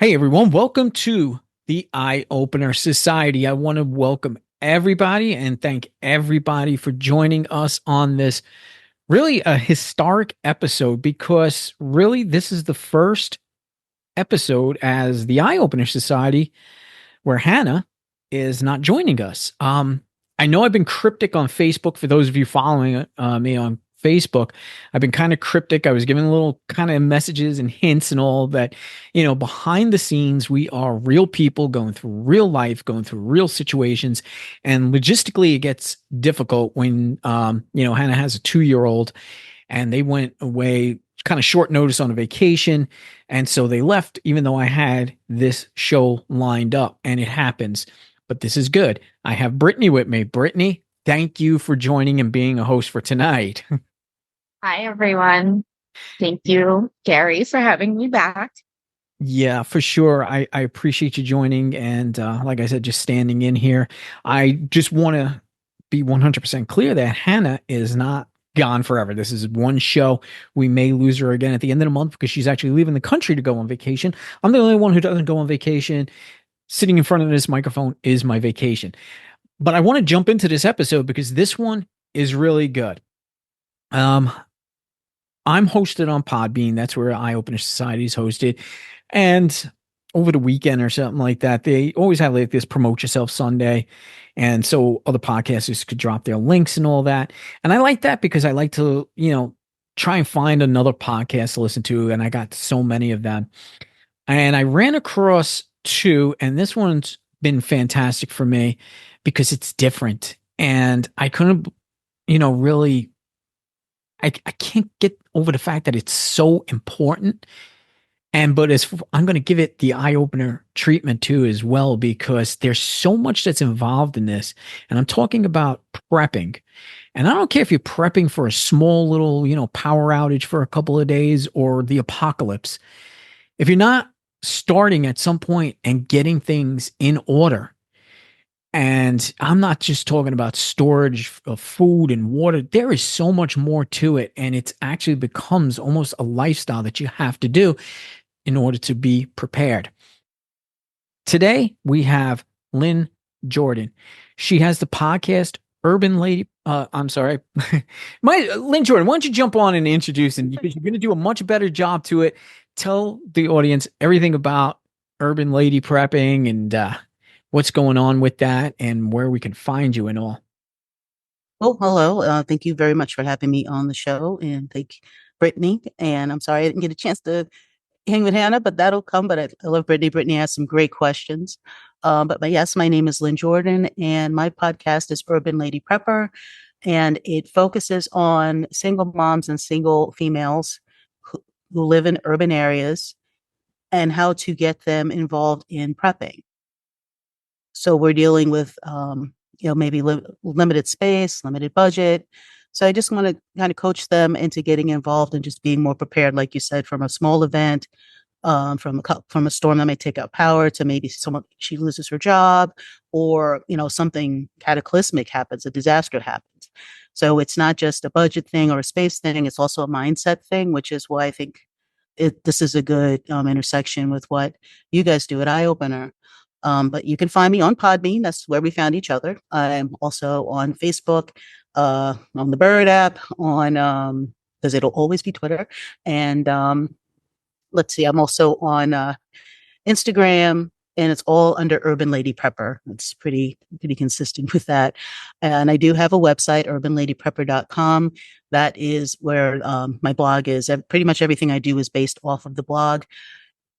Hey everyone, welcome to the Eye Opener Society. I want to welcome everybody and thank everybody for joining us on this really a historic episode because really this is the first episode as the Eye Opener Society where Hannah is not joining us. I know I've been cryptic on Facebook for those of you following me on Facebook. I've been kind of cryptic. I was giving little kind of messages and hints and all that, behind the scenes, we are real people going through real life, going through real situations. And logistically, it gets difficult when, Hannah has a 2 year old and they went away kind of short notice on a vacation. And so they left, even though I had this show lined up, and it happens. But this is good. I have Brittany with me. Brittany, thank you for joining and being a host for tonight. Hi, everyone. Thank you, Gary, for having me back. Yeah, for sure. I appreciate you joining. And like I said, just standing in here. I just want to be 100% clear that Hannah is not gone forever. This is one show. We may lose her again at the end of the month because she's actually leaving the country to go on vacation. I'm the only one who doesn't go on vacation. Sitting in front of this microphone is my vacation. But I want to jump into this episode because this one is really good. Um, I'm hosted on Podbean. That's where Eye Opener Society is hosted. And over the weekend or something like that, they always have like this promote yourself Sunday. And so other podcasters could drop their links and all that. And I like that because I like to, try and find another podcast to listen to. And I got so many of them. And I ran across two, and this one's been fantastic for me because it's different. And I couldn't, really, I can't get over the fact that it's so important. But I'm going to give it the eye opener treatment too, as well, because there's so much that's involved in this. And I'm talking about prepping. And I don't care if you're prepping for a small little, power outage for a couple of days or the apocalypse. If you're not starting at some point and getting things in order, and I'm not just talking about storage of food and water. There is so much more to it. And it actually becomes almost a lifestyle that you have to do in order to be prepared. Today, we have Lynn Jordan. She has the podcast Urban Lady. I'm sorry. Lynn Jordan, why don't you jump on and introduce, and because you're going to do a much better job to it. Tell the audience everything about Urban Lady prepping and what's going on with that and where we can find you and all. Oh, hello. Thank you very much for having me on the show. And thank Brittany. And I'm sorry I didn't get a chance to hang with Hannah, but that'll come. But I love Brittany. Brittany has some great questions. But yes, my name is Lynn Jordan, and my podcast is Urban Lady Prepper. And it focuses on single moms and single females who live in urban areas and how to get them involved in prepping. So we're dealing with, maybe limited space, limited budget. So I just want to kind of coach them into getting involved and just being more prepared, like you said, from a small event, from a storm that may take out power to maybe she loses her job, or something cataclysmic happens, a disaster happens. So it's not just a budget thing or a space thing; it's also a mindset thing, which is why I think this is a good intersection with what you guys do at Eye Opener. But you can find me on Podbean. That's where we found each other. I'm also on Facebook, on the Bird app, on because it'll always be Twitter. And let's see, I'm also on Instagram, and it's all under Urban Lady Prepper. It's pretty consistent with that. And I do have a website, urbanladyprepper.com. That is where my blog is. Pretty much everything I do is based off of the blog.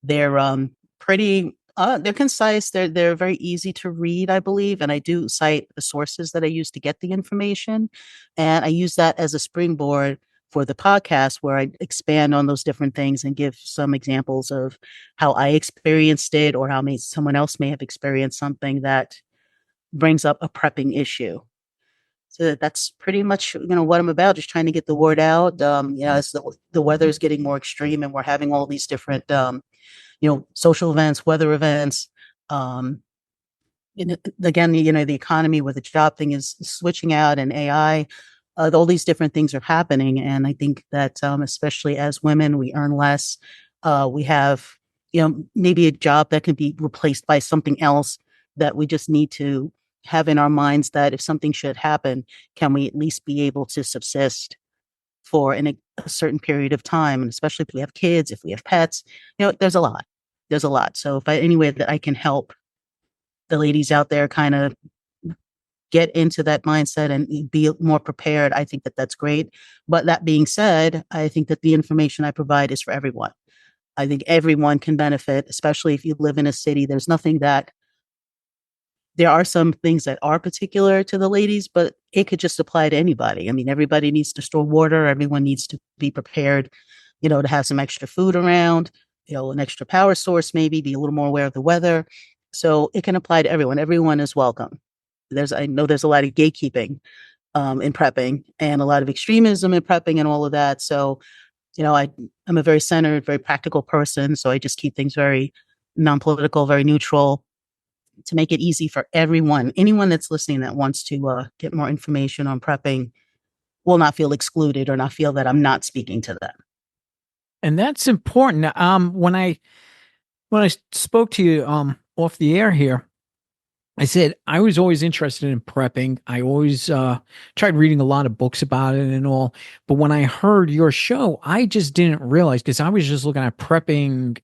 They're pretty they're concise. They're very easy to read, I believe. And I do cite the sources that I use to get the information. And I use that as a springboard for the podcast, where I expand on those different things and give some examples of how I experienced it, or how someone else may have experienced something that brings up a prepping issue. So that's pretty much, what I'm about, just trying to get the word out. As the weather is getting more extreme and we're having all these different social events, weather events. Again, the economy with the job thing is switching out, and AI, all these different things are happening. And I think that especially as women, we earn less. We have maybe a job that can be replaced by something else that we just need to have in our minds that if something should happen, can we at least be able to subsist for a certain period of time? And especially if we have kids, if we have pets, there's a lot. There's a lot. So if any way that I can help the ladies out there kind of get into that mindset and be more prepared, I think that that's great. But that being said, I think that the information I provide is for everyone. I think everyone can benefit, especially if you live in a city. There are some things that are particular to the ladies, but it could just apply to anybody. I mean, everybody needs to store water. Everyone needs to be prepared, to have some extra food around, an extra power source, maybe be a little more aware of the weather. So it can apply to everyone. Everyone is welcome. I know there's a lot of gatekeeping in prepping and a lot of extremism in prepping and all of that. So, I'm a very centered, very practical person. So I just keep things very non-political, very neutral to make it easy for everyone. Anyone that's listening that wants to get more information on prepping will not feel excluded or not feel that I'm not speaking to them. And that's important. When I spoke to you off the air here, I said I was always interested in prepping. I always tried reading a lot of books about it and all. But when I heard your show, I just didn't realize, because I was just looking at prepping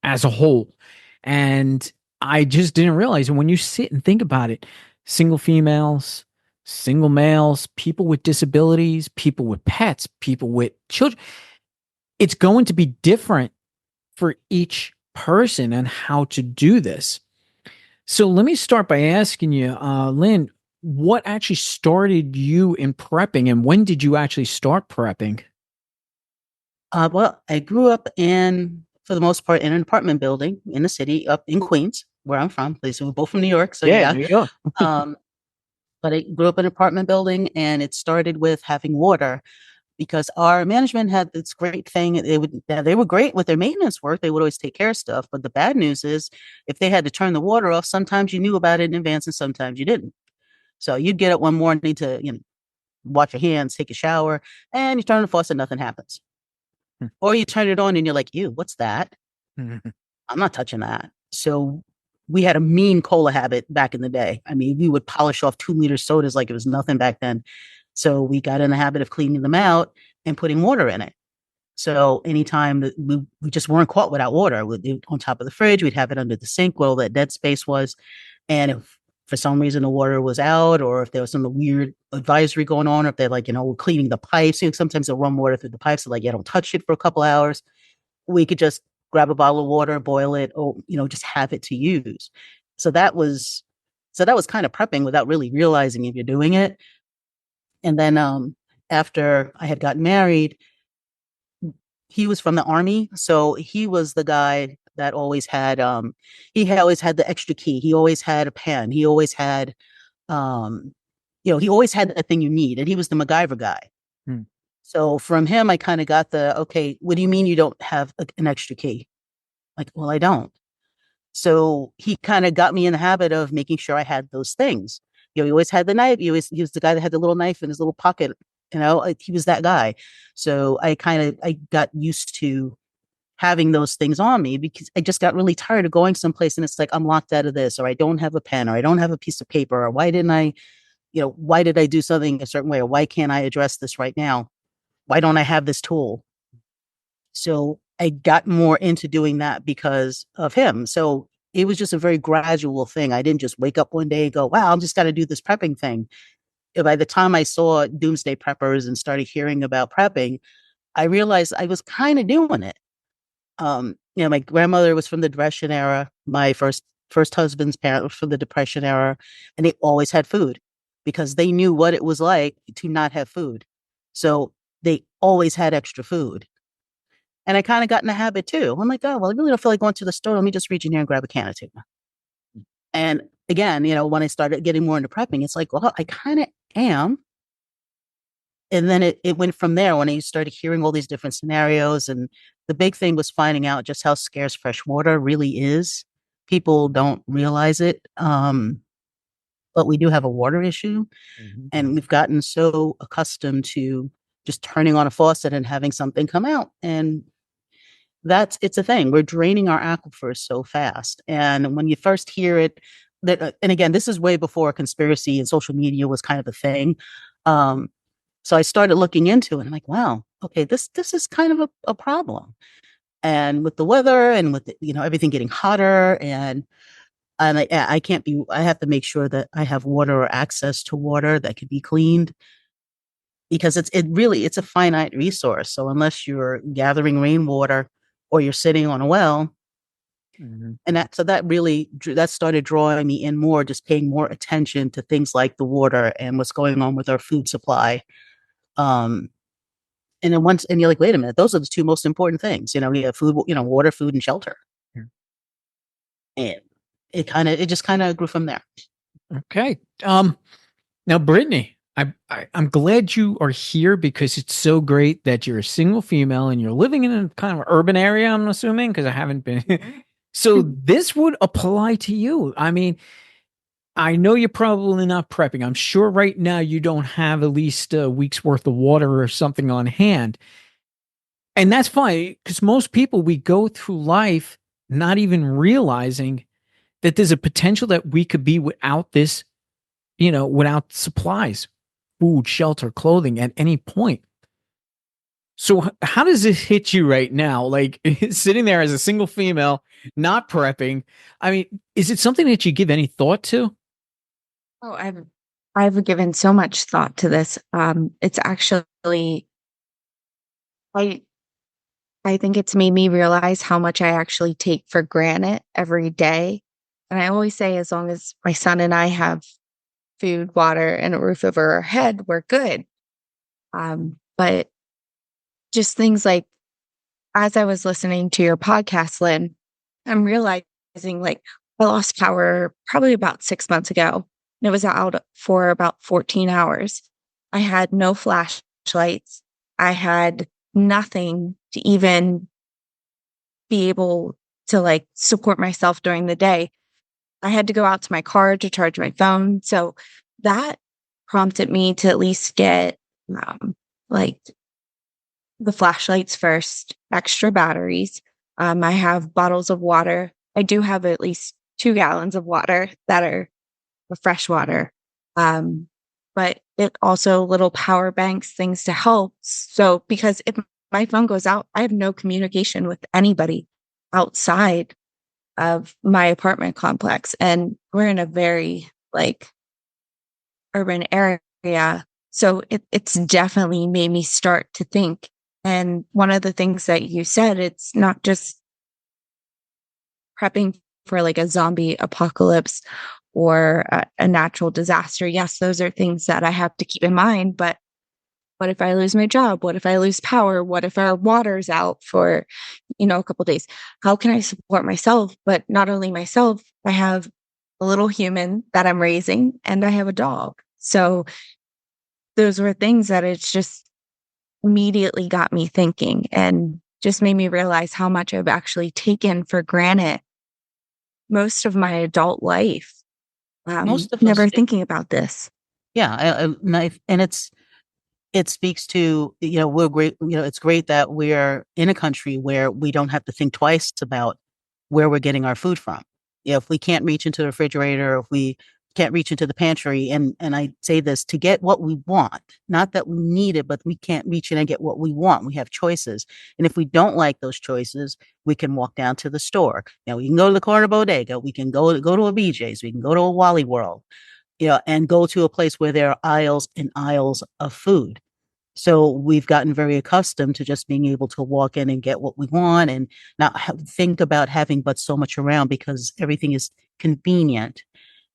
as a whole. And I just didn't realize. And when you sit and think about it, single females, single males, people with disabilities, people with pets, people with children, it's going to be different for each person and how to do this. So let me start by asking you, Lynn, what actually started you in prepping, and when did you actually start prepping? Well, I grew up for the most part, in an apartment building in the city up in Queens, where I'm from. So we're both from New York. So yeah. New York. But I grew up in an apartment building, and it started with having water because our management had this great thing. They were great with their maintenance work. They would always take care of stuff. But the bad news is if they had to turn the water off, sometimes you knew about it in advance and sometimes you didn't. So you'd get up one morning to, wash your hands, take a shower, and you turn the faucet, nothing happens. Or you turn it on and you're like, ew, what's that? I'm not touching that. So we had a mean cola habit back in the day. I mean, we would polish off 2-liter sodas like it was nothing back then. So we got in the habit of cleaning them out and putting water in it. So anytime that we just weren't caught without water, on top of the fridge, we'd have it under the sink where all that dead space was. And if for some reason the water was out, or if there was some weird advisory going on, or if they're we're cleaning the pipes, sometimes they'll run water through the pipes. So don't touch it for a couple hours. We could just grab a bottle of water, boil it, or, just have it to use. So that was kind of prepping without really realizing if you're doing it. And then after I had gotten married, he was from the Army. So he was the guy that always had, he always had the extra key. He always had a pen. He always had, he always had the thing you need. And he was the MacGyver guy. So from him, I kind of got okay, what do you mean you don't have an extra key? Like, well, I don't. So he kind of got me in the habit of making sure I had those things. He always had the knife. He was the guy that had the little knife in his little pocket. He was that guy. So I got used to having those things on me because I just got really tired of going someplace and it's like, I'm locked out of this, or I don't have a pen, or I don't have a piece of paper, or why did I do something a certain way? Or why can't I address this right now? Why don't I have this tool? So I got more into doing that because of him. So it was just a very gradual thing. I didn't just wake up one day and go, wow, I'm just got to do this prepping thing. By the time I saw Doomsday Preppers and started hearing about prepping, I realized I was kind of doing it. My grandmother was from the Depression era. My first husband's parent was from the Depression era, and they always had food because they knew what it was like to not have food. So they always had extra food. And I kind of got in the habit too. I'm like, oh, well, I really don't feel like going to the store. Let me just reach in here and grab a can of tuna. And again, when I started getting more into prepping, it's like, well, I kind of am. And then it went from there when I started hearing all these different scenarios. And the big thing was finding out just how scarce fresh water really is. People don't realize it. But we do have a water issue. And we've gotten so accustomed to just turning on a faucet and having something come out. And it's a thing. We're draining our aquifers so fast. And when you first hear it, and again, this is way before conspiracy and social media was kind of a thing. So I started looking into it and I'm like, wow, okay, this is kind of a problem. And with the weather and with everything getting hotter and I can't be, I have to make sure that I have water or access to water that can be cleaned because it's a finite resource. So unless you're gathering rainwater or you're sitting on a well, and that started drawing me in more, just paying more attention to things like the water and what's going on with our food supply. Um, and you're like, wait a minute, those are the two most important things. We have food, water, food, and shelter. Yeah. And it just kind of grew from there. Okay. Now, Brittany, I'm glad you are here because it's so great that you're a single female and you're living in a kind of urban area, I'm assuming, because I haven't been. So this would apply to you. I mean, I know you're probably not prepping. I'm sure right now you don't have at least a week's worth of water or something on hand. And that's fine because most people, we go through life not even realizing that there's a potential that we could be without this, without supplies, food, shelter, clothing at any point. So how does this hit you right now? Like sitting there as a single female, not prepping. I mean, is it something that you give any thought to? Oh, I've given so much thought to this. It's actually I I think it's made me realize how much I actually take for granted every day. And I always say, as long as my son and I have food, water, and a roof over our head, we're good. But just things like, as I was listening to your podcast, Lynn, I'm realizing like I lost power probably about 6 months ago. And it was out for about 14 hours. I had no flashlights. I had nothing to even be able to like support myself during the day. I had to go out to my car to charge my phone. So that prompted me to at least get like the flashlights first, extra batteries. I have bottles of water. I do have at least 2 gallons of water that are fresh water. But it also little power banks, things to help. So because if my phone goes out, I have no communication with anybody outside of my apartment complex. And we're in a very like urban area. So it's definitely made me start to think. And one of the things that you said, it's not just prepping for like a zombie apocalypse or a natural disaster. Yes, those are things that I have to keep in mind. But what if I lose my job? What if I lose power? What if our water's out for, a couple days? How can I support myself? But not only myself, I have a little human that I'm raising and I have a dog. So those were things that it's just immediately got me thinking and just made me realize how much I've actually taken for granted most of my adult life. Most of Never us, thinking about this. yeah, and it speaks to we're great. It's great that we're in a country where we don't have to think twice about where we're getting our food from. If we can't reach into the refrigerator, if we can't reach into the pantry, and I say this to get what we want, not that we need it, but we can't reach in and get what we want. We have choices, and if we don't like those choices, we can walk down to the store. Now we can go to the corner bodega, we can go to a BJ's, we can go to a Wally World, and go to a place where there are aisles and aisles of food. So we've gotten very accustomed to just being able to walk in and get what we want and not think about having but so much around because everything is convenient.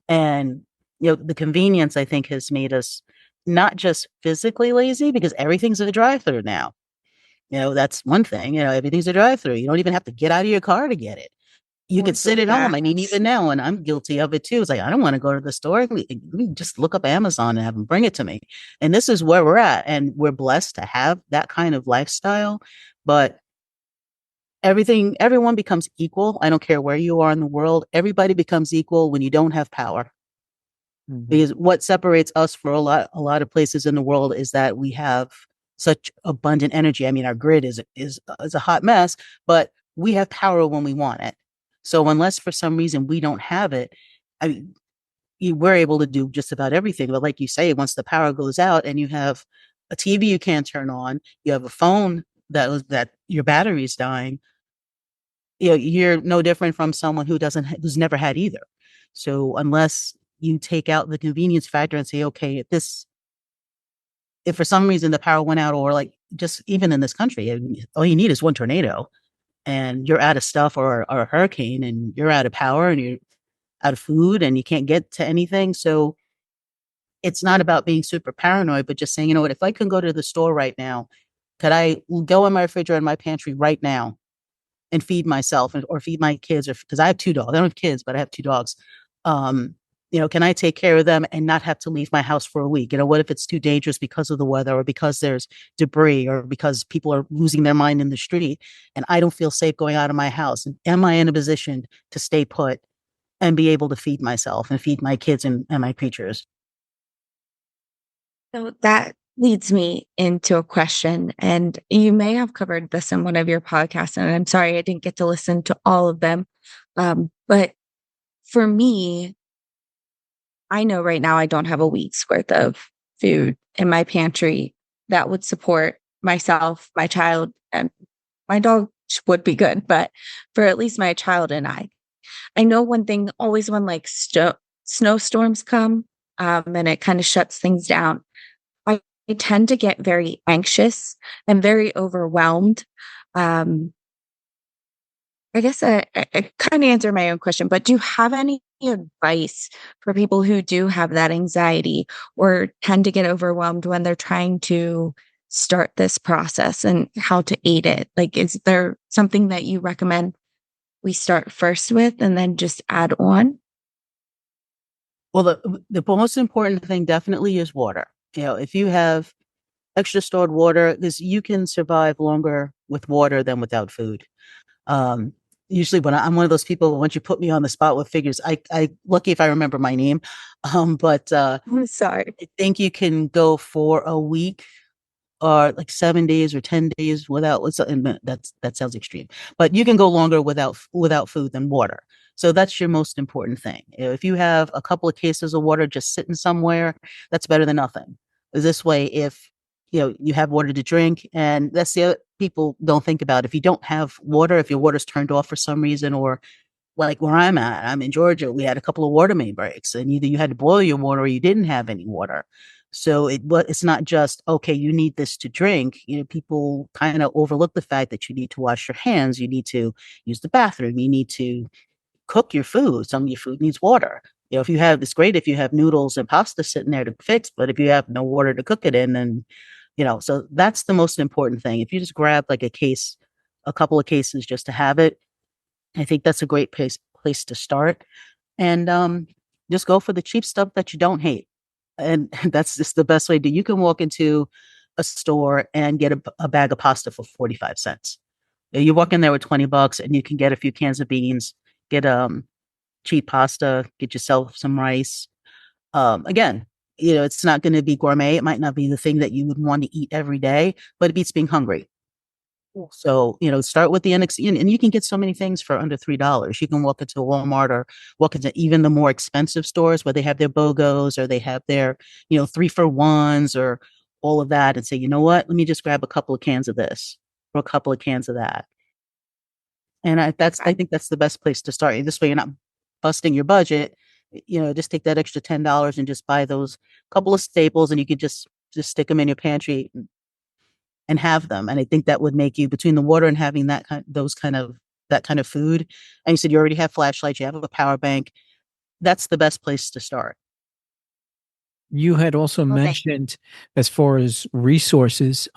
And, the convenience, I think, has made us not just physically lazy because everything's a drive-through now. That's one thing, everything's a drive-through. You don't even have to get out of your car to get it. You could sit at home. I mean, even now, and I'm guilty of it too. It's like, I don't want to go to the store. Let me just look up Amazon and have them bring it to me. And this is where we're at. And we're blessed to have that kind of lifestyle. But everyone becomes equal. I don't care where you are in the world. Everybody becomes equal when you don't have power. Mm-hmm. Because what separates us for a lot of places in the world is that we have such abundant energy. I mean, our grid is a hot mess, but we have power when we want it. So unless for some reason we don't have it, I mean, we're able to do just about everything. But like you say, once the power goes out and you have a TV you can't turn on, you have a phone that your battery's dying, you're no different from someone who's never had either. So unless you take out the convenience factor and say, okay, if for some reason the power went out, or like just even in this country, all you need is one tornado and you're out of stuff, or a hurricane and you're out of power and you're out of food and you can't get to anything. So it's not about being super paranoid, but just saying, you know what, if I can go to the store right now, could I go in my refrigerator and my pantry right now and feed myself or feed my kids? Or because I have 2 dogs, I don't have kids, but I have 2 dogs. Can I take care of them and not have to leave my house for a week? What if it's too dangerous because of the weather, or because there's debris, or because people are losing their mind in the street and I don't feel safe going out of my house? And am I in a position to stay put and be able to feed myself and feed my kids and my creatures? So that leads me into a question, and you may have covered this in one of your podcasts, and I'm sorry I didn't get to listen to all of them. But for me, I know right now I don't have a week's worth of food in my pantry that would support myself, my child, and my dog would be good, but for at least my child and I know one thing always when like snowstorms come, and it kind of shuts things down. I tend to get very anxious and very overwhelmed. Um, I guess I kind of answer my own question, but do you have any advice for people who do have that anxiety or tend to get overwhelmed when they're trying to start this process and how to aid it? Like, is there something that you recommend we start first with and then just add on? Well, the most important thing definitely is water. If you have extra stored water, because you can survive longer with water than without food. Um, Usually when I'm one of those people, once you put me on the spot with figures, I lucky if I remember my name. But I'm sorry. I think you can go for a week or like 7 days or 10 days without, that sounds extreme, but you can go longer without food than water. So that's your most important thing. If you have a couple of cases of water just sitting somewhere, that's better than nothing. This way, if you have water to drink, and that's the other people don't think about. If you don't have water, if your water's turned off for some reason, or like where I'm in Georgia, we had a couple of water main breaks, and either you had to boil your water or you didn't have any water. So it's not just, okay, you need this to drink. People kind of overlook the fact that you need to wash your hands, you need to use the bathroom, you need to cook your food. Some of your food needs water. It's great if you have noodles and pasta sitting there to fix, but if you have no water to cook it in, then, so that's the most important thing. If you just grab like a couple of cases just to have it, I think that's a great place to start. And just go for the cheap stuff that you don't hate. And that's just the best way to. You can walk into a store and get a bag of pasta for 45 cents. You walk in there with $20 and you can get a few cans of beans, get cheap pasta, get yourself some rice. Again, it's not going to be gourmet. It might not be the thing that you would want to eat every day, but it beats being hungry. So, start with the and you can get so many things for under $3. You can walk into Walmart or walk into even the more expensive stores where they have their BOGOs or they have their, 3-for-1s or all of that, and say, you know what, let me just grab a couple of cans of this or a couple of cans of that. And I think that's the best place to start. This way you're not busting your budget. Just take that extra $10 and just buy those couple of staples, and you could just stick them in your pantry and have them. And I think that would make you, between the water and having that kind of food. And you said you already have flashlights, you have a power bank. That's the best place to start. You had also mentioned, as far as resources,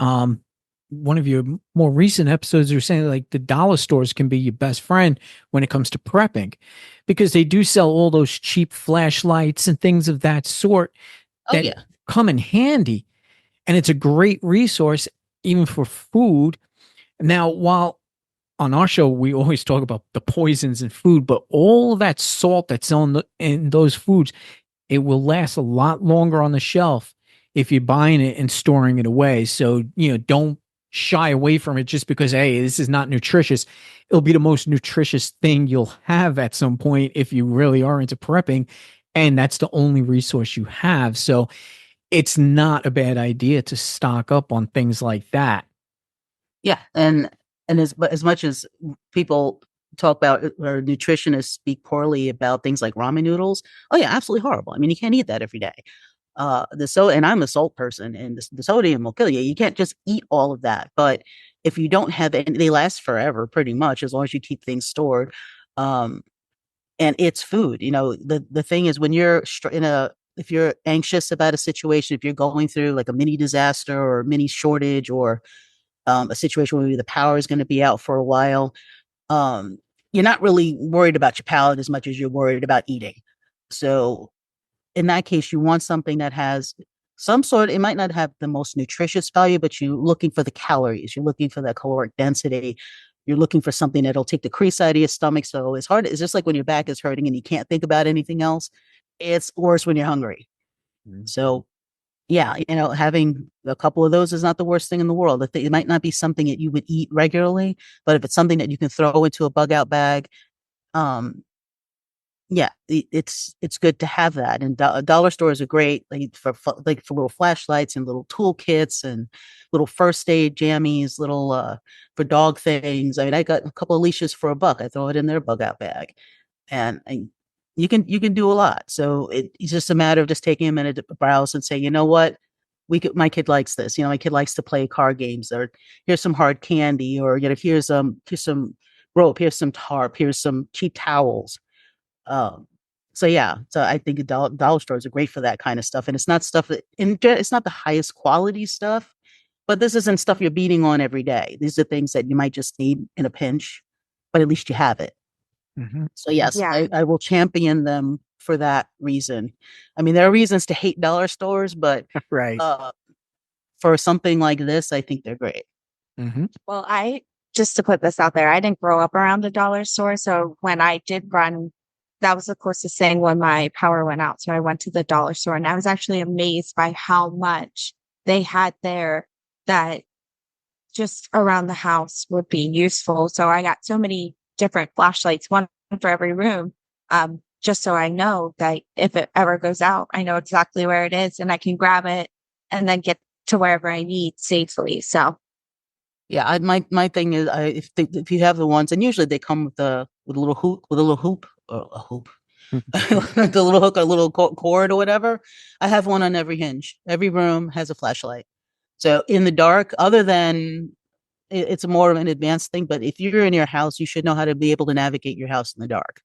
one of your more recent episodes, you're saying like the dollar stores can be your best friend when it comes to prepping, because they do sell all those cheap flashlights and things of that sort that come in handy. And it's a great resource even for food. Now, while on our show, we always talk about the poisons in food, but all of that salt that's in those foods, it will last a lot longer on the shelf if you're buying it and storing it away. So, don't shy away from it just because, hey, this is not nutritious. It'll be the most nutritious thing you'll have at some point if you really are into prepping. And that's the only resource you have. So it's not a bad idea to stock up on things like that. Yeah, and as much as people talk about or nutritionists speak poorly about things like ramen noodles, oh yeah, absolutely horrible. I mean, you can't eat that every day. And I'm a salt person, and the sodium will kill you. You can't just eat all of that. But if you don't have any, they last forever, pretty much, as long as you keep things stored. Um, and it's food. The thing is when you're if you're anxious about a situation, if you're going through like a mini disaster or a mini shortage or a situation where maybe the power is going to be out for a while, um, you're not really worried about your palate as much as you're worried about eating. So in that case, you want something that has some sort, it might not have the most nutritious value, but you're looking for the calories, you're looking for that caloric density. You're looking for something that'll take the crease out of your stomach. So it's just like when your back is hurting and you can't think about anything else. It's worse when you're hungry. Mm-hmm. So yeah, having a couple of those is not the worst thing in the world. It might not be something that you would eat regularly, but if it's something that you can throw into a bug out bag, um, yeah, it's good to have that. And dollar stores are great, for little flashlights and little toolkits and little first aid jammies, little for dog things. I mean, I got a couple of leashes for $1. I throw it in their bug out bag, and you can do a lot. So it's just a matter of just taking a minute to browse and say, you know what, my kid likes this. My kid likes to play card games, or here's some hard candy, or here's some rope, here's some tarp, here's some cheap towels. So yeah, so I think dollar stores are great for that kind of stuff, and it's not stuff it's not the highest quality stuff, but this isn't stuff you're beating on every day. These are things that you might just need in a pinch, but at least you have it. Mm-hmm. So yes, yeah. I will champion them for that reason. I mean, there are reasons to hate dollar stores, but right. For something like this, I think they're great. Mm-hmm. Well, just to put this out there, I didn't grow up around a dollar store. So when I did run, that was the closest thing when my power went out. So I went to the dollar store, and I was actually amazed by how much they had there that just around the house would be useful. So I got so many different flashlights, one for every room, just so I know that if it ever goes out, I know exactly where it is and I can grab it and then get to wherever I need safely. So yeah, my thing is, if you have the ones, and usually they come with a little hoop, or a hoop, the little hook or little cord or whatever. I have one on every hinge. Every room has a flashlight. So in the dark, other than it's more of an advanced thing, but if you're in your house, you should know how to be able to navigate your house in the dark.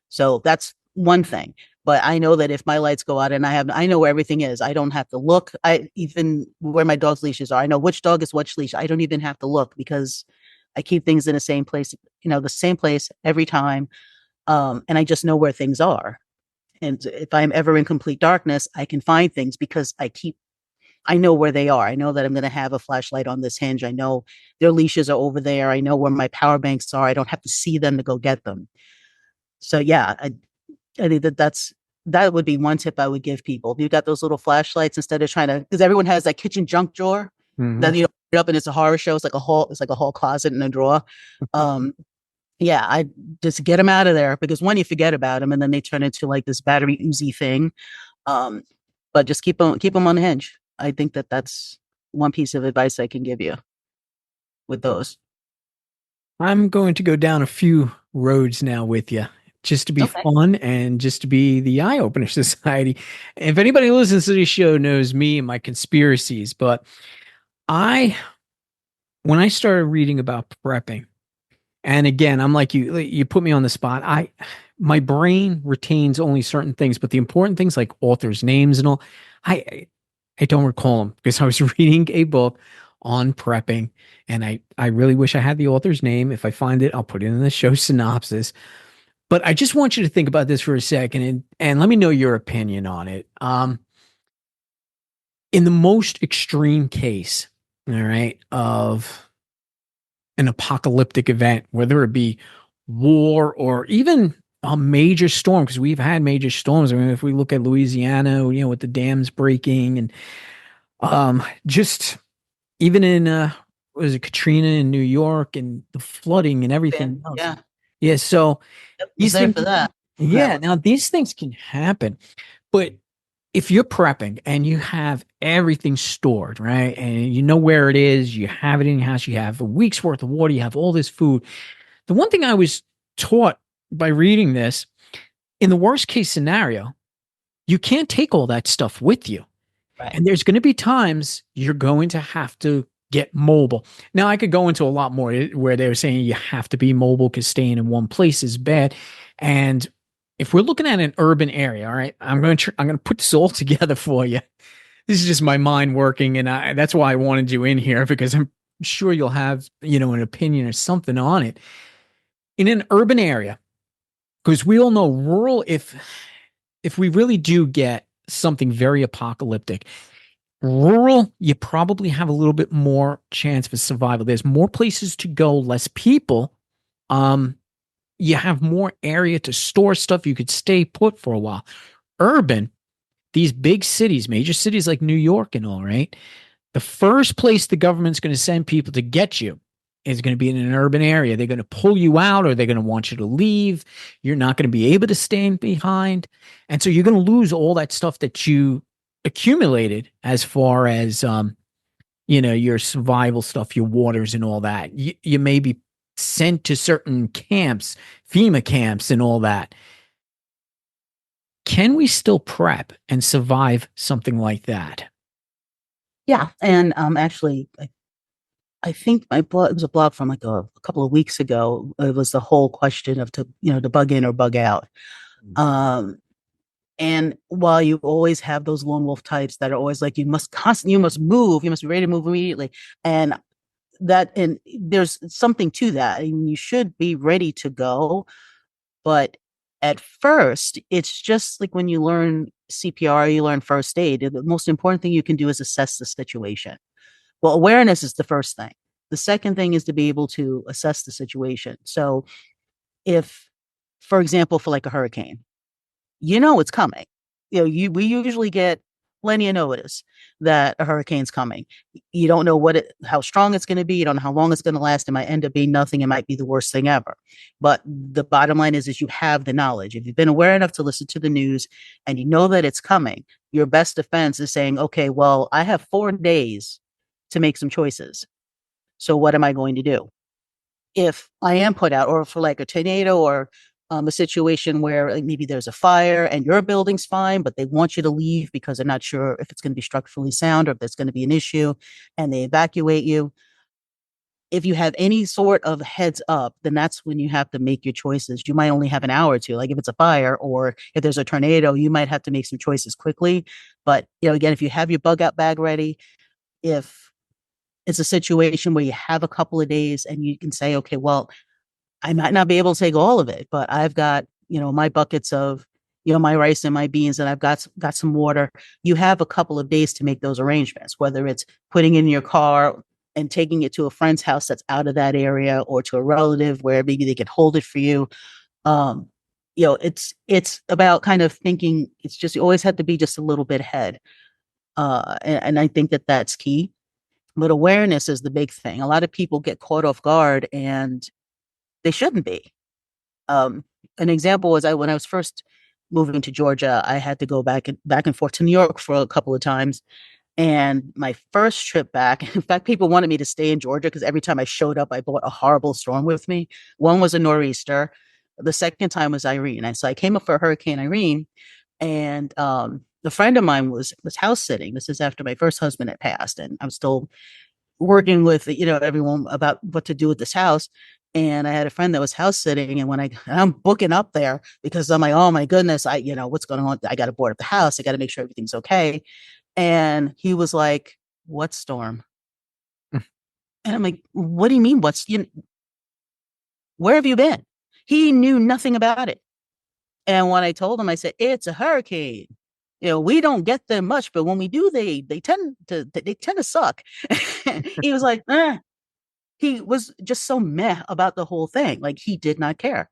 So that's one thing. But I know that if my lights go out and I know where everything is, I don't have to look. I even where my dog's leashes are, I know which dog is which leash. I don't even have to look because I keep things in the same place, the same place every time. And I just know where things are. And if I'm ever in complete darkness, I can find things because I know where they are. I know that I'm going to have a flashlight on this hinge. I know their leashes are over there. I know where my power banks are. I don't have to see them to go get them. So yeah, I think that would be one tip I would give people. If you've got those little flashlights, instead of trying to, because everyone has that kitchen junk drawer that you open up and it's a horror show. It's like a whole closet in a drawer. Yeah, I just get them out of there, because one, you forget about them and then they turn into like this battery Uzi thing. But just keep them on the hinge. I think that's one piece of advice I can give you with those. I'm going to go down a few roads now with you, just to be fun and just to be the eye opener society. If anybody who listens to this show knows me and my conspiracies, but when I started reading about prepping, and again, I'm like you put me on the spot. My brain retains only certain things, but the important things like authors' names and all, I don't recall them because I was reading a book on prepping, and I really wish I had the author's name. If I find it, I'll put it in the show synopsis. But I just want you to think about this for a second and let me know your opinion on it. In the most extreme case, all right, of an apocalyptic event, whether it be war or even a major storm, because we've had major storms. I mean, if we look at Louisiana, with the dams breaking, and Just even in was it Katrina in New York and the flooding and everything else. Yeah, Yeah, so I was these there things, for that. yeah, now these things can happen, but if you're prepping and you have everything stored, right, and you know where it is, you have it in your house, you have a week's worth of water, you have all this food. The one thing I was taught by reading this, in the worst case scenario, you can't take all that stuff with you. Right. And there's going to be times you're going to have to get mobile. Now, I could go into a lot more where they were saying you have to be mobile because staying in one place is bad. And if we're looking at an urban area, all right, I'm going to put this all together for you. This is just my mind working, and that's why I wanted you in here because I'm sure you'll have an opinion or something on it. In an urban area, because we all know rural, if we really do get something very apocalyptic, rural, you probably have a little bit more chance for survival. There's more places to go, less people. Um, you have more area to store stuff. You could stay put for a while. Urban, these big cities, major cities like New York and all, right? The first place the government's going to send people to get you is going to be in an urban area. They're going to pull you out or they're going to want you to leave. You're not going to be able to stand behind. And so you're going to lose all that stuff that you accumulated as far as, your survival stuff, your waters and all that. You may be sent to certain camps, FEMA camps and all that. Can we still prep and survive something like that? Yeah, and actually, I think my blog, it was a blog from like a couple of weeks ago. It was the whole question of to bug in or bug out. Um, and while you always have those lone wolf types that are always like, you must move, you must be ready to move immediately, and there's something to that. I mean, you should be ready to go, but at first, it's just like when you learn CPR, you learn first aid. The most important thing you can do is assess the situation. Well, awareness is the first thing. The second thing is to be able to assess the situation. So if, for example, for like a hurricane, it's coming. We usually get plenty of notice that a hurricane's coming. You don't know how strong it's going to be. You don't know how long it's going to last. It might end up being nothing. It might be the worst thing ever. But the bottom line is you have the knowledge. If you've been aware enough to listen to the news and you know that it's coming, your best defense is saying, okay, well, I have 4 days to make some choices. So what am I going to do? If I am put out, or for like a tornado or a situation where like maybe there's a fire and your building's fine, but they want you to leave because they're not sure if it's going to be structurally sound or if there's going to be an issue, and they evacuate you. If you have any sort of heads up, then that's when you have to make your choices. You might only have an hour or two. Like if it's a fire or if there's a tornado, you might have to make some choices quickly. But again, if you have your bug out bag ready, if it's a situation where you have a couple of days and you can say, okay, well, I might not be able to take all of it, but I've got, my buckets of, my rice and my beans, and I've got some water. You have a couple of days to make those arrangements, whether it's putting in your car and taking it to a friend's house that's out of that area, or to a relative where maybe they could hold it for you. Um, it's about kind of thinking. It's just, you always have to be just a little bit ahead. And I think that that's key. But awareness is the big thing. A lot of people get caught off guard and they shouldn't be. An example was when I was first moving to Georgia, I had to go back and forth to New York for a couple of times. And my first trip back, in fact, people wanted me to stay in Georgia because every time I showed up, I brought a horrible storm with me. One was a nor'easter. The second time was Irene. And so I came up for Hurricane Irene, and a friend of mine was house sitting. This is after my first husband had passed, and I'm still working with everyone about what to do with this house. And I had a friend that was house sitting, and I'm booking up there because I'm like, oh my goodness, what's going on? I got to board up the house. I got to make sure everything's okay. And he was like, "What storm?" And I'm like, "What do you mean? Where have you been?" He knew nothing about it. And when I told him, I said, "It's a hurricane. We don't get them much, but when we do, they tend to suck." He was like, eh. He was just so meh about the whole thing. Like, he did not care.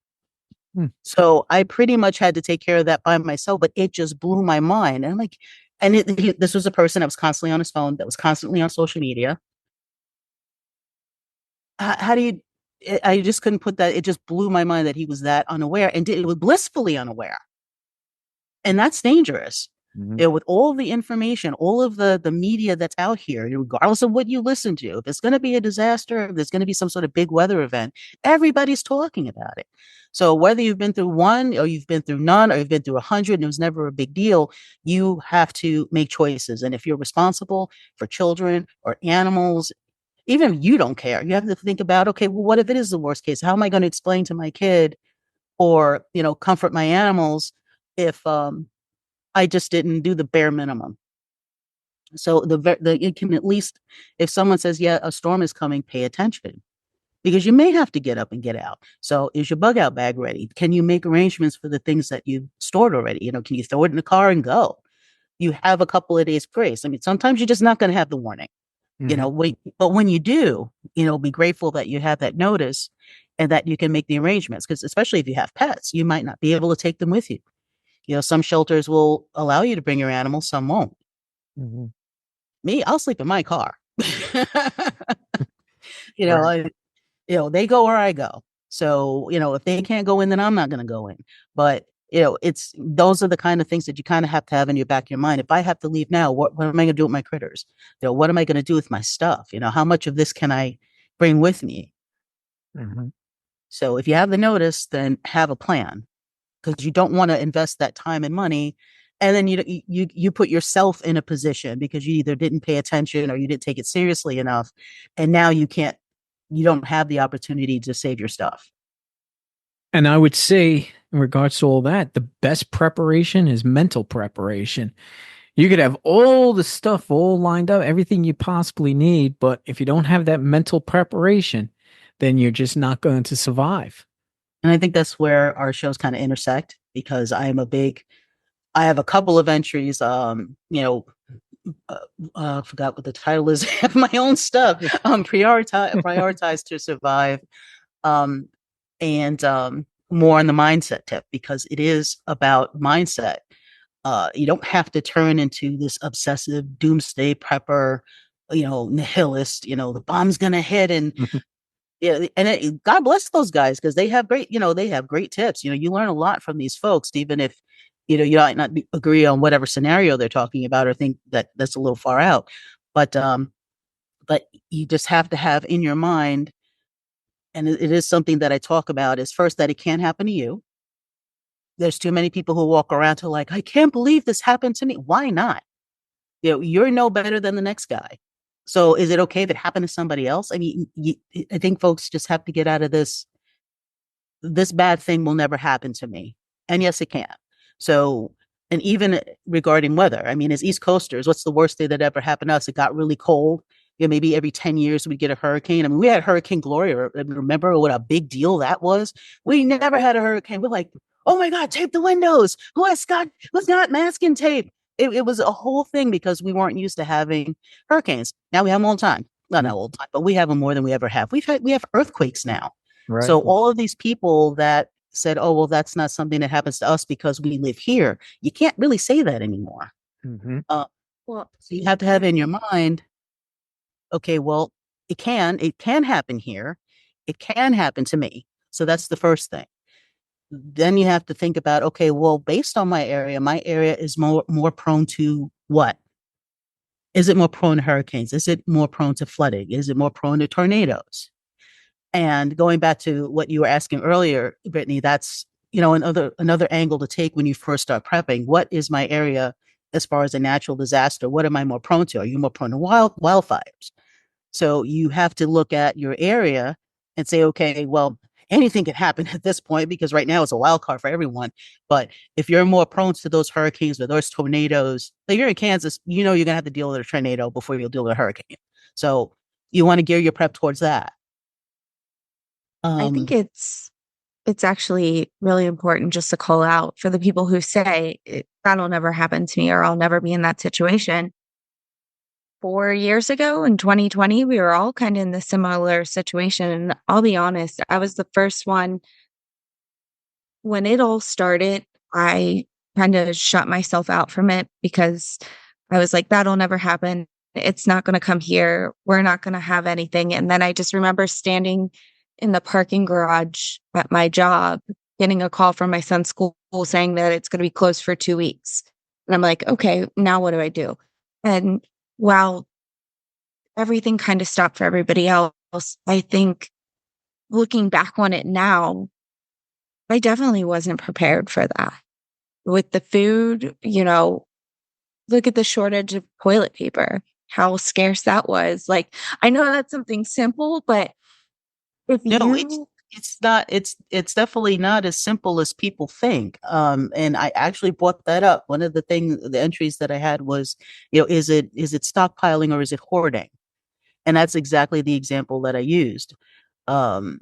So I pretty much had to take care of that by myself, but it just blew my mind. And I'm like, And this was a person that was constantly on his phone, that was constantly on social media. How do you? I just couldn't put that. It just blew my mind that he was that unaware and it was blissfully unaware, and that's dangerous. Mhm. You know, with all the information, all of the media that's out here, regardless of what you listen to, if it's going to be a disaster, if there's going to be some sort of big weather event, everybody's talking about it. So whether you've been through one or you've been through none or you've been through 100 and it was never a big deal, you have to make choices. And if you're responsible for children or animals, even if you don't care, you have to think about, okay, well, what if it is the worst case? How am I going to explain to my kid or, comfort my animals if I just didn't do the bare minimum? So it can at least, if someone says, yeah, a storm is coming, pay attention because you may have to get up and get out. So is your bug out bag ready? Can you make arrangements for the things that you stored already? Can you throw it in the car and go? You have a couple of days grace. I mean, sometimes you're just not going to have the warning, Mhm. but when you do, be grateful that you have that notice and that you can make the arrangements. Because especially if you have pets, you might not be able to take them with you. Some shelters will allow you to bring your animals, some won't. Mhm. Me, I'll sleep in my car. you know, Right. I, they go where I go. So, if they can't go in, then I'm not going to go in. But, it's those are the kind of things that you kind of have to have in your back of your mind. If I have to leave now, what am I going to do with my critters? What am I going to do with my stuff? How much of this can I bring with me? Mhm. So if you have the notice, then have a plan because you don't want to invest that time and money. And then you put yourself in a position because you either didn't pay attention or you didn't take it seriously enough. And now you don't have the opportunity to save your stuff. And I would say, in regards to all that, the best preparation is mental preparation. You could have all the stuff all lined up, everything you possibly need, but if you don't have that mental preparation, then you're just not going to survive. And I think that's where our shows kind of intersect because I have a couple of entries, uh, forgot what the title is. I have my own stuff. Prioritize to survive. Um, and more on the mindset tip because it is about mindset. You don't have to turn into this obsessive doomsday prepper, nihilist. The bomb's gonna hit, and yeah, and God bless those guys because they have great tips. You learn a lot from these folks, even if you might not agree on whatever scenario they're talking about or think that that's a little far out. But you just have to have in your mind, and it is something that I talk about, is first that it can't happen to you. There's too many people who walk around to like, I can't believe this happened to me. Why not? You're no better than the next guy. So is it okay if it happened to somebody else? I mean, I think folks just have to get out of this bad thing will never happen to me. And yes, it can. So, and even regarding weather, I mean, as East Coasters, what's the worst thing that ever happened to us? It got really cold. Maybe every 10 years we'd get a hurricane. I mean, we had Hurricane Gloria. Remember what a big deal that was? We never had a hurricane. We're like, oh my God, tape the windows. Who's got masking tape? It was a whole thing because we weren't used to having hurricanes. Now we have them all the time. Not all the time, but we have them more than we ever have. We have earthquakes now. Right. So all of these people that said, "Oh, well, that's not something that happens to us because we live here," you can't really say that anymore. Hmm. Uh, Well, so you have to have in your mind, okay, well, it can happen here, it can happen to me. So that's the first thing. Then you have to think about, okay, well, based on my area is more prone to what? Is it more prone to hurricanes? Is it more prone to flooding? Is it more prone to tornadoes? And going back to what you were asking earlier, Brittany, that's another angle to take when you first start prepping. What is my area as far as a natural disaster? What am I more prone to? Are you more prone to wildfires? So you have to look at your area and say, okay, well, anything can happen at this point because right now it's a wild card for everyone. But if you're more prone to those hurricanes or those tornadoes, like you're in Kansas, you're gonna have to deal with a tornado before you'll deal with a hurricane. So you want to gear your prep towards that. I think Um, it's actually really important just to call out for the people who say that'll never happen to me or I'll never be in that situation. 4 years ago in 2020, we were all kind of in the similar situation. And I'll be honest, I was the first one when it all started. I kind of shut myself out from it because I was like, that'll never happen. It's not going to come here. We're not going to have anything. And then I just remember standing in the parking garage at my job, getting a call from my son's school saying that it's going to be closed for 2 weeks. And I'm like, okay, now what do I do? And while everything kind of stopped for everybody else, I think looking back on it now, I definitely wasn't prepared for that. With the food, look at the shortage of toilet paper, how scarce that was. Like, I know that's something simple, but if No, you it's not. It's definitely not as simple as people think. And I actually brought that up. One of the entries that I had was, is it stockpiling or is it hoarding? And that's exactly the example that I used. Um,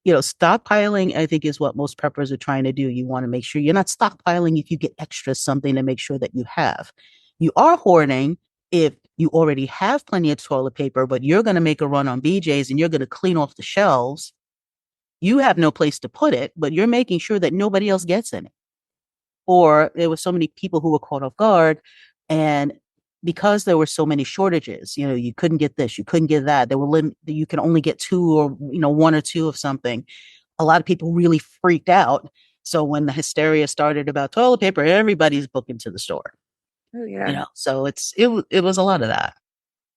stockpiling, I think, is what most preppers are trying to do. You want to make sure you're not stockpiling if you get extra something to make sure that you have. You are hoarding if you already have plenty of toilet paper, but you're going to make a run on BJ's and you're going to clean off the shelves. You have no place to put it, but you're making sure that nobody else gets in it. Or there were so many people who were caught off guard, and because there were so many shortages, you couldn't get this, you couldn't get that. There were you can only get two or one or two of something. A lot of people really freaked out. So when the hysteria started about toilet paper, everybody's booking to the store. Oh yeah. So it was a lot of that.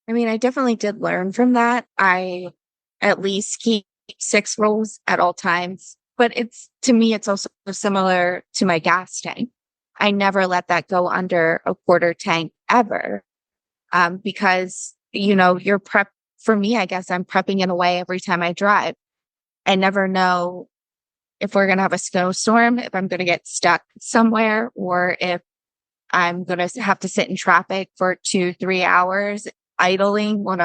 I mean, I definitely did learn from that. I at least keep 6 rolls at all times, but to me, it's also similar to my gas tank. I never let that go under a quarter tank ever. Because, you're for me, I guess I'm prepping in a way every time I drive. I never know if we're going to have a snowstorm, if I'm going to get stuck somewhere, or if I'm going to have to sit in traffic for 2-3 hours idling when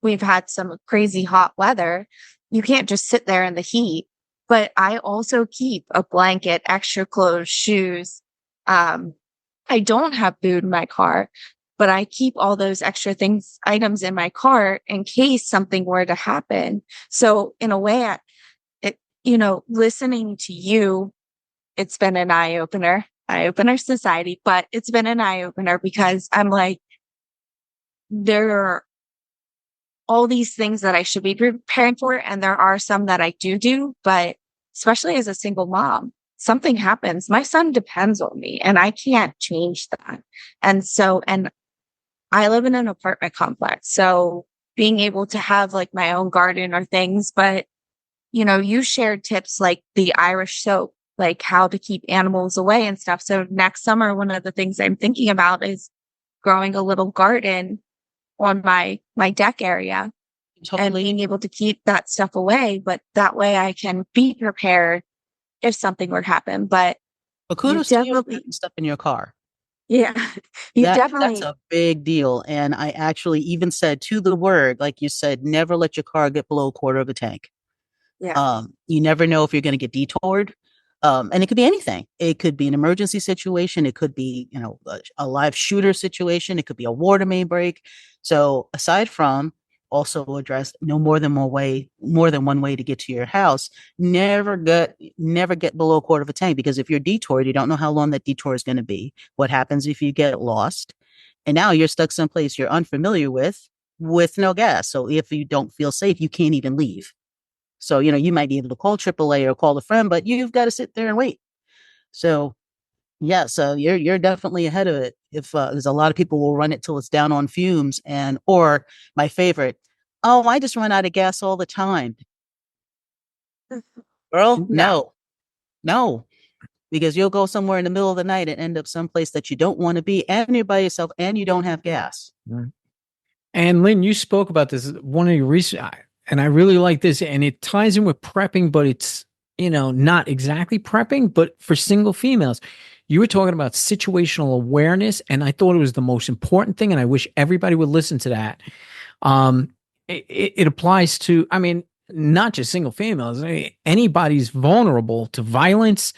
we've had some crazy hot weather. You can't just sit there in the heat. But I also keep a blanket, extra clothes, shoes. I don't have food in my car, but I keep all those extra items in my car in case something were to happen. So in a way, listening to you, it's been an eye opener society, but it's been an eye opener because I'm like, there are all these things that I should be preparing for. And there are some that I do, but especially as a single mom, something happens. My son depends on me and I can't change that. And I live in an apartment complex. So being able to have my own garden or things, but you shared tips like the Irish soap, like how to keep animals away and stuff. So next summer, one of the things I'm thinking about is growing a little garden on my deck area and being able to keep that stuff away. But that way I can be prepared if something were to happen. But kudos to you putting stuff in your car. Yeah, That's a big deal. And I actually even said to the word, like you said, never let your car get below a quarter of a tank. Yeah. You never know if you're going to get detoured. And it could be anything. It could be an emergency situation. It could be, a live shooter situation. It could be a water main break. So aside from also address more than one way to get to your house, never get below a quarter of a tank, because if you're detoured, you don't know how long that detour is going to be. What happens if you get lost? And now you're stuck someplace you're unfamiliar with no gas. So if you don't feel safe, you can't even leave. So, you might be able to call AAA or call a friend, but you've got to sit there and wait. So, yeah, so you're definitely ahead of it. If there's a lot of people will run it till it's down on fumes, or my favorite, oh, I just run out of gas all the time. Girl, no, because you'll go somewhere in the middle of the night and end up someplace that you don't want to be, and you're by yourself, and you don't have gas. And Lynn, you spoke about this one of your recent, and I really like this, and it ties in with prepping, but it's, not exactly prepping, but for single females. You were talking about situational awareness, and I thought it was the most important thing, and I wish everybody would listen to that. It applies to, not just single females. Anybody's vulnerable to violence,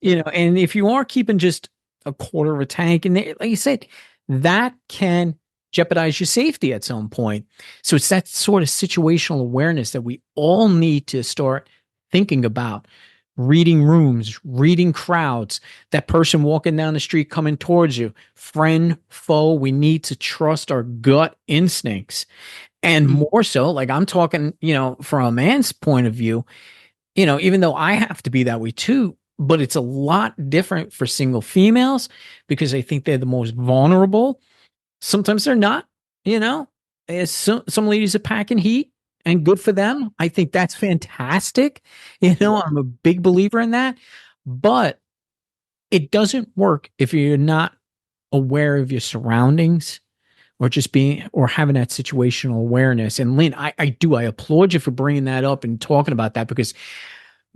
and if you are keeping just a quarter of a tank, and like you said, that can jeopardize your safety at some point. So it's that sort of situational awareness that we all need to start thinking about. reading rooms, reading crowds, that person walking down the street coming towards you, friend, foe. We need to trust our gut instincts. And more so, like I'm talking, from a man's point of view, even though I have to be that way too, but it's a lot different for single females because I think they're the most vulnerable. Sometimes they're not, you know. Some ladies are packing heat and good for them. I think that's fantastic. I'm a big believer in that. But it doesn't work if you're not aware of your surroundings or just being or having that situational awareness. And Lynn, I applaud you for bringing that up and talking about that because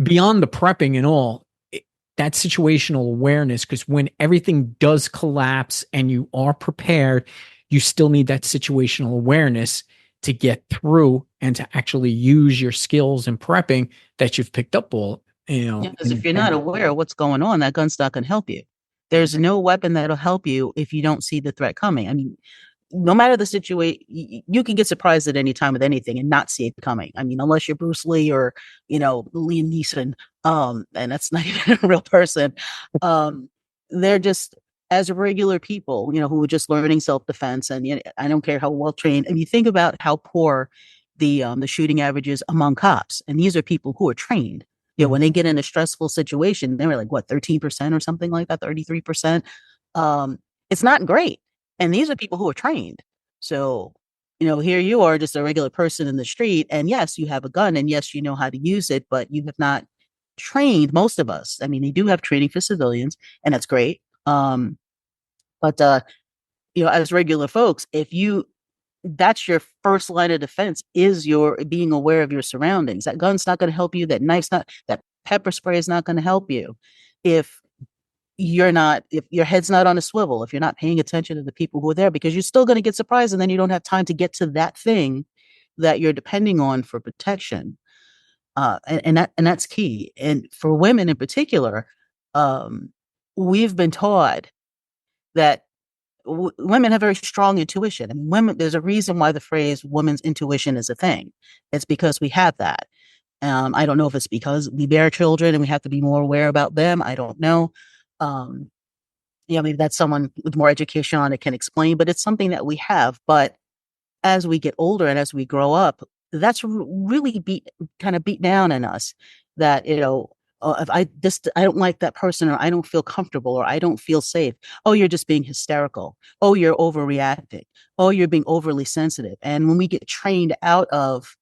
beyond the prepping and all, that situational awareness, because when everything does collapse and you are prepared, you still need that situational awareness to get through and to actually use your skills in prepping that you've picked up Because if you're not aware of what's going on, that gun's not going to help you. There's no weapon that'll help you if you don't see the threat coming. I mean, no matter the situation, you can get surprised at any time with anything and not see it coming. I mean, unless you're Bruce Lee or, Liam Neeson, and that's not even a real person. They're just as regular people, who are just learning self-defense. And I don't care how well trained. I mean, think about how poor the shooting averages among cops. And these are people who are trained. When they get in a stressful situation, they were like, what, 13% or something like that, 33%. It's not great. And these are people who are trained. So, here you are just a regular person in the street. And yes, you have a gun and yes, you know how to use it, but you have not trained most of us. I mean, they do have training for civilians and that's great. But as regular folks, that's your first line of defense is your being aware of your surroundings. That gun's not going to help you. That pepper spray is not going to help you. If your head's not on a swivel, if you're not paying attention to the people who are there, because you're still going to get surprised and then you don't have time to get to that thing that you're depending on for protection. And that's key. And for women in particular, we've been taught that women have very strong intuition. I mean, there's a reason why the phrase women's intuition is a thing. It's because we have that. I don't know if it's because we bear children and we have to be more aware about them. I don't know. Maybe that's someone with more education on it can explain, but it's something that we have. But as we get older and as we grow up, that's really beat down in us that, if I don't like that person, or I don't feel comfortable, or I don't feel safe. Oh, you're just being hysterical. Oh, you're overreacting. Oh, you're being overly sensitive. And when we get trained out of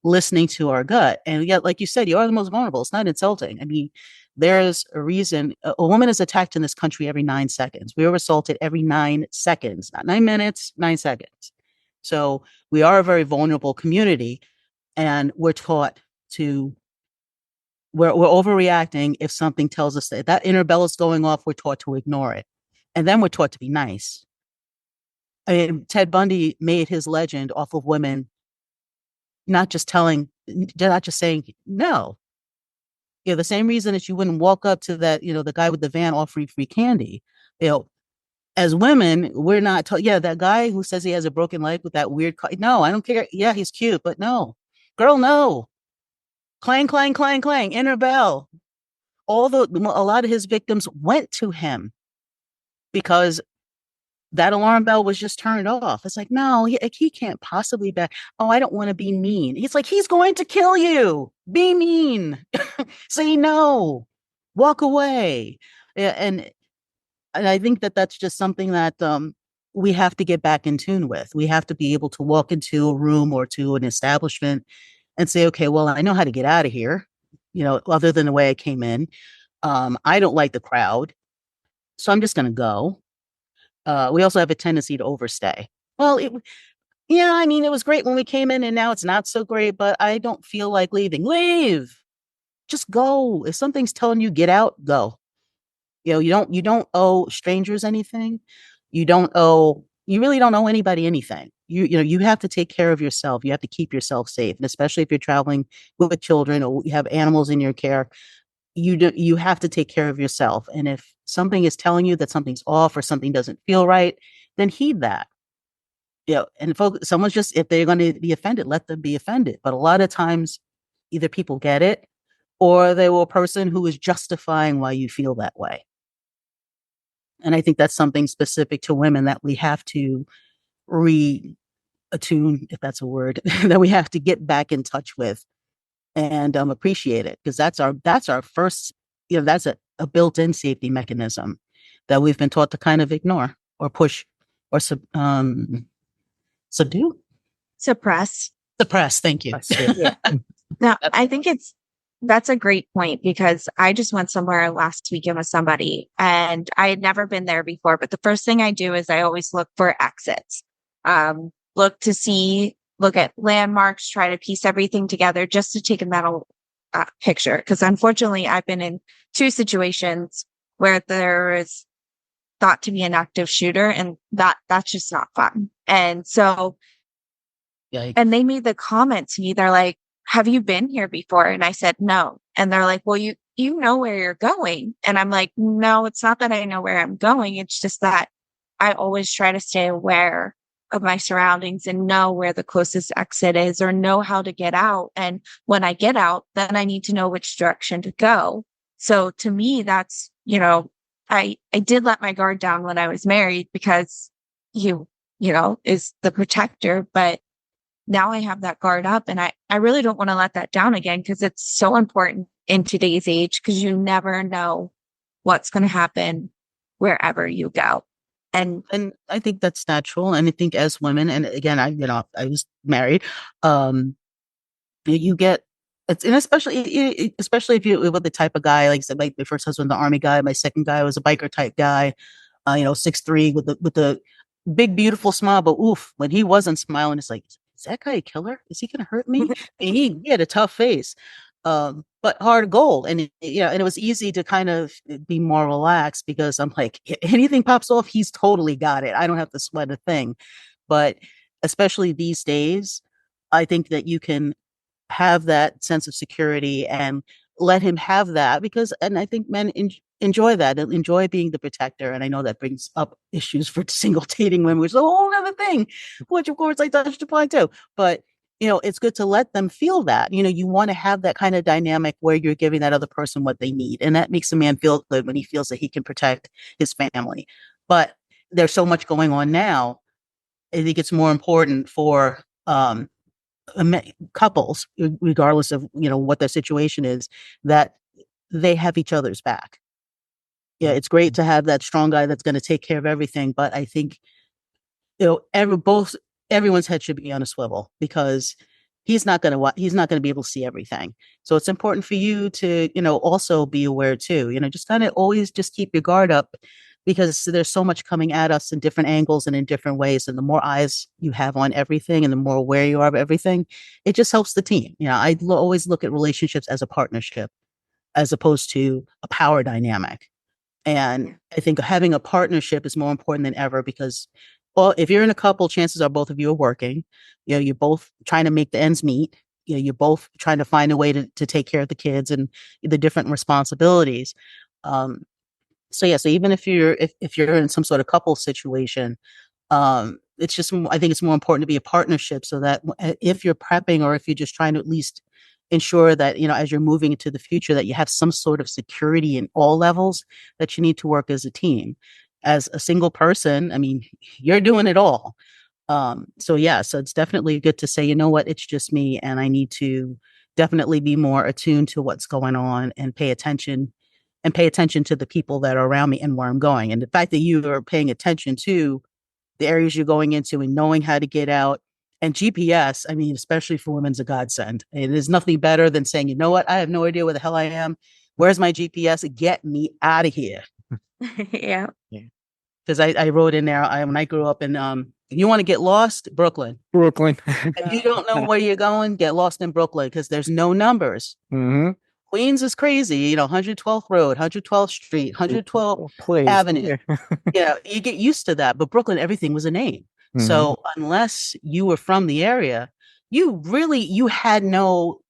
listening to our gut, and yet, like you said, you are the most vulnerable. It's not insulting. I mean, there's a reason a woman is attacked in this country every 9 seconds. We are assaulted every 9 seconds, not 9 minutes, 9 seconds. So we are a very vulnerable community, and we're taught to we're overreacting if something tells us that inner bell is going off. We're taught to ignore it, and then we're taught to be nice. I mean, Ted Bundy made his legend off of women not just saying no. The same reason that you wouldn't walk up to that, the guy with the van offering free candy. As women, we're not told, that guy who says he has a broken leg with that weird car. No, I don't care. Yeah, he's cute, but no. Girl, no. Clang, clang, clang, clang, inner bell. A lot of his victims went to him because that alarm bell was just turned off. It's like, no, he can't possibly be. Oh, I don't want to be mean. He's like, he's going to kill you. Be mean. Say no. Walk away. Yeah, and I think that that's just something that we have to get back in tune with. We have to be able to walk into a room or to an establishment and say, okay, well, I know how to get out of here, other than the way I came in. I don't like the crowd, so I'm just going to go. We also have a tendency to overstay. Well, it was great when we came in and now it's not so great, but I don't feel like leaving. Leave. Just go. If something's telling you get out, go. You don't owe strangers anything. You really don't owe anybody anything. You have to take care of yourself. You have to keep yourself safe. And especially if you're traveling with children or you have animals in your care, you have to take care of yourself. And if something is telling you that something's off or something doesn't feel right, then heed that. And someone's just, if they're going to be offended, let them be offended. But a lot of times either people get it or they were a person who is justifying why you feel that way. And I think that's something specific to women that we have to reattune, if that's a word, that we have to get back in touch with and appreciate it, because that's our first, that's a built-in safety mechanism that we've been taught to kind of ignore or push or subdue, Suppress. suppress. Thank you. Yeah. No, I think that's a great point, because I just went somewhere last weekend with somebody and I had never been there before. But the first thing I do is I always look for exits, look at landmarks, try to piece everything together just to take a mental picture. Because unfortunately, I've been in 2 situations where there is thought to be an active shooter, and that's just not fun. And so, Yikes. and they made the comment to me, they're like, have you been here before? And I said, no. And they're like, well, you know where you're going. And I'm like, no, it's not that I know where I'm going. It's just that I always try to stay aware of my surroundings and know where the closest exit is, or know how to get out. And when I get out, then I need to know which direction to go. So to me, that's, I did let my guard down when I was married, because is the protector, but now I have that guard up, and I really don't want to let that down again, because it's so important in today's age, because you never know what's going to happen wherever you go. And I think that's natural. And I think as women, and again, I was married, you get, it's, and especially if you were the type of guy, like I said, my first husband, the Army guy, my second guy was a biker type guy, 6'3" with the big, beautiful smile. But oof, when he wasn't smiling, it's like, is that guy a killer? Is he going to hurt me? And he had a tough face, but hard gold. And and it was easy to kind of be more relaxed, because I'm like, anything pops off, he's totally got it. I don't have to sweat a thing. But especially these days, I think that you can have that sense of security and let him have that, and I think men enjoy that and enjoy being the protector. And I know that brings up issues for single dating women, which is a whole other thing, which of course I touched upon too. But it's good to let them feel that. You want to have that kind of dynamic where you're giving that other person what they need, and that makes a man feel good when he feels that he can protect his family. But there's so much going on now. I think it's more important for couples, regardless of what their situation is, that they have each other's back. Yeah, it's great to have that strong guy that's going to take care of everything, but I think everyone's head should be on a swivel, because he's not going to be able to see everything. So it's important for you to also be aware too. Just kind of always just keep your guard up, because there's so much coming at us in different angles and in different ways. And the more eyes you have on everything and the more aware you are of everything, it just helps the team. I always look at relationships as a partnership as opposed to a power dynamic. And I think having a partnership is more important than ever, because, well, if you're in a couple, chances are both of you are working. You're both trying to make the ends meet. You're both trying to find a way to take care of the kids and the different responsibilities. So even if you're in some sort of couple situation, it's just, I think it's more important to be a partnership, so that if you're prepping, or if you're just trying to at least ensure that as you're moving into the future, that you have some sort of security in all levels, that you need to work as a team. As a single person, I mean, you're doing it all. So it's definitely good to say, you know what, it's just me, and I need to definitely be more attuned to what's going on and pay attention to the people that are around me and where I'm going. And the fact that you are paying attention to the areas you're going into and knowing how to get out, and GPS, I mean, especially for women, is a godsend. It is nothing better than saying, you know what, I have no idea where the hell I am. Where's my GPS? Get me out of here. Yeah. Because I wrote in there, when I grew up in, you want to get lost? Brooklyn. If you don't know where you're going, get lost in Brooklyn, because there's no numbers. Mm-hmm. Queens is crazy, 112th Road, 112th Street, 112th Avenue. You get used to that. But Brooklyn, everything was a name. Mm-hmm. So unless you were from the area, you had no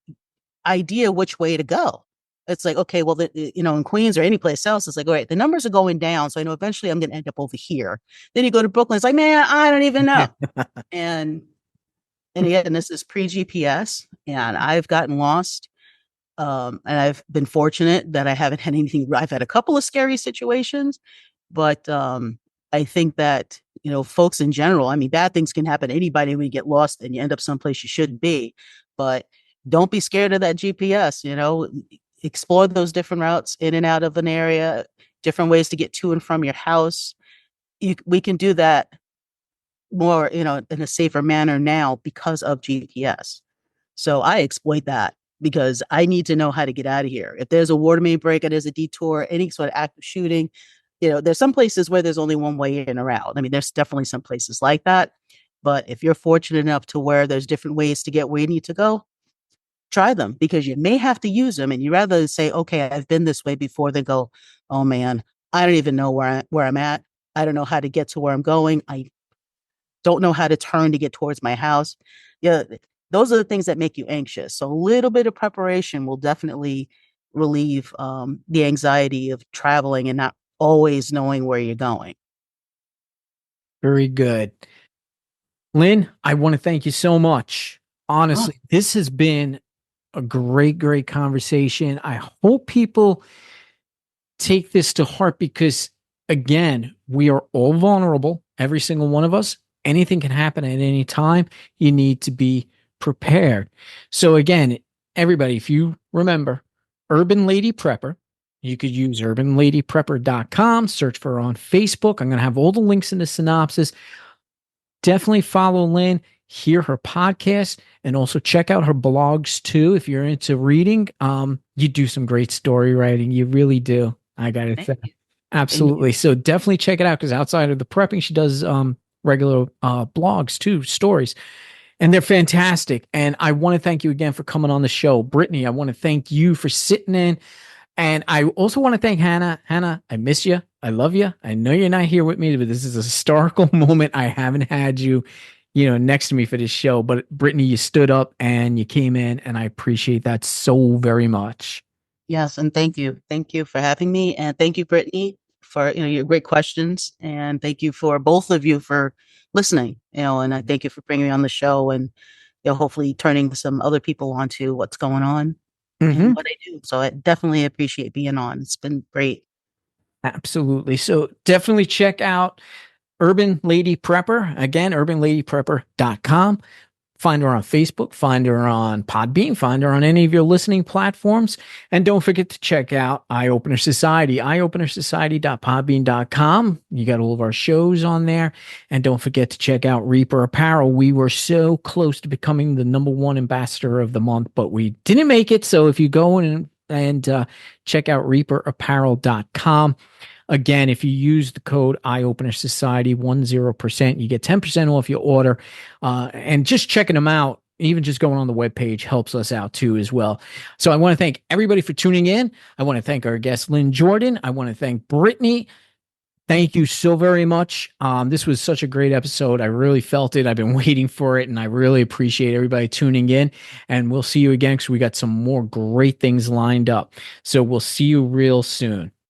idea which way to go. It's like, okay, well, in Queens or any place else, it's like, all right, the numbers are going down, so I know eventually I'm going to end up over here. Then you go to Brooklyn, it's like, man, I don't even know. and this is pre-GPS, and I've gotten lost And I've been fortunate that I haven't had anything. I've had a couple of scary situations, but I think that, folks in general, I mean, bad things can happen to anybody when you get lost and you end up someplace you shouldn't be. But don't be scared of that GPS, explore those different routes in and out of an area, different ways to get to and from your house. We can do that more, in a safer manner now because of GPS. So I exploit that because I need to know how to get out of here. If there's a water main break or there's a detour, any sort of active shooting, there's some places where there's only one way in or out. I mean, there's definitely some places like that. But if you're fortunate enough to where there's different ways to get where you need to go, try them because you may have to use them. And you rather say, okay, I've been this way before, than go, oh man, I don't even know where I'm at. I don't know how to get to where I'm going. I don't know how to turn to get towards my house. Yeah, those are the things that make you anxious. So a little bit of preparation will definitely relieve the anxiety of traveling and not always knowing where you're going. Very good. Lynn, I want to thank you so much. Honestly, this has been a great conversation. I hope people take this to heart because, again, we are all vulnerable, every single one of us. Anything can happen at any time. You need to be prepared. So, again, everybody, if you remember Urban Lady Prepper, you could use urbanladyprepper.com, search for her on Facebook. I'm going to have all the links in the synopsis. Definitely follow Lynn, hear her podcast, and also check out her blogs too. If you're into reading, you do some great story writing. You really do. I got to say. Absolutely. So definitely check it out because outside of the prepping, she does regular blogs too, stories. And they're fantastic. And I want to thank you again for coming on the show. Brittany, I want to thank you for sitting in. And I also want to thank Hannah. Hannah, I miss you. I love you. I know you're not here with me, but this is a historical moment. I haven't had you, next to me for this show. But Brittany, you stood up and you came in, and I appreciate that so very much. Yes, and thank you. Thank you for having me. And thank you, Brittany, for your great questions. And thank you for both of you for listening, and I thank you for bringing me on the show and hopefully turning some other people onto what's going on and what I do. So I definitely appreciate being on. It's been great. Absolutely. So definitely check out Urban Lady Prepper. Again, urbanladyprepper.com. Find her on Facebook, find her on Podbean, find her on any of your listening platforms. And don't forget to check out Eye Opener Society, eyeopenersociety.podbean.com. You got all of our shows on there. And don't forget to check out Reaper Apparel. We were so close to becoming the #1 ambassador of the month, but we didn't make it. So if you go and check out reaperapparel.com. Again, if you use the code Eye-Opener Society 10%, you get 10% off your order. And just checking them out, even just going on the webpage helps us out too as well. So I want to thank everybody for tuning in. I want to thank our guest, Lynn Jordan. I want to thank Brittany. Thank you so very much. This was such a great episode. I really felt it. I've been waiting for it, and I really appreciate everybody tuning in. And we'll see you again because we got some more great things lined up. So we'll see you real soon.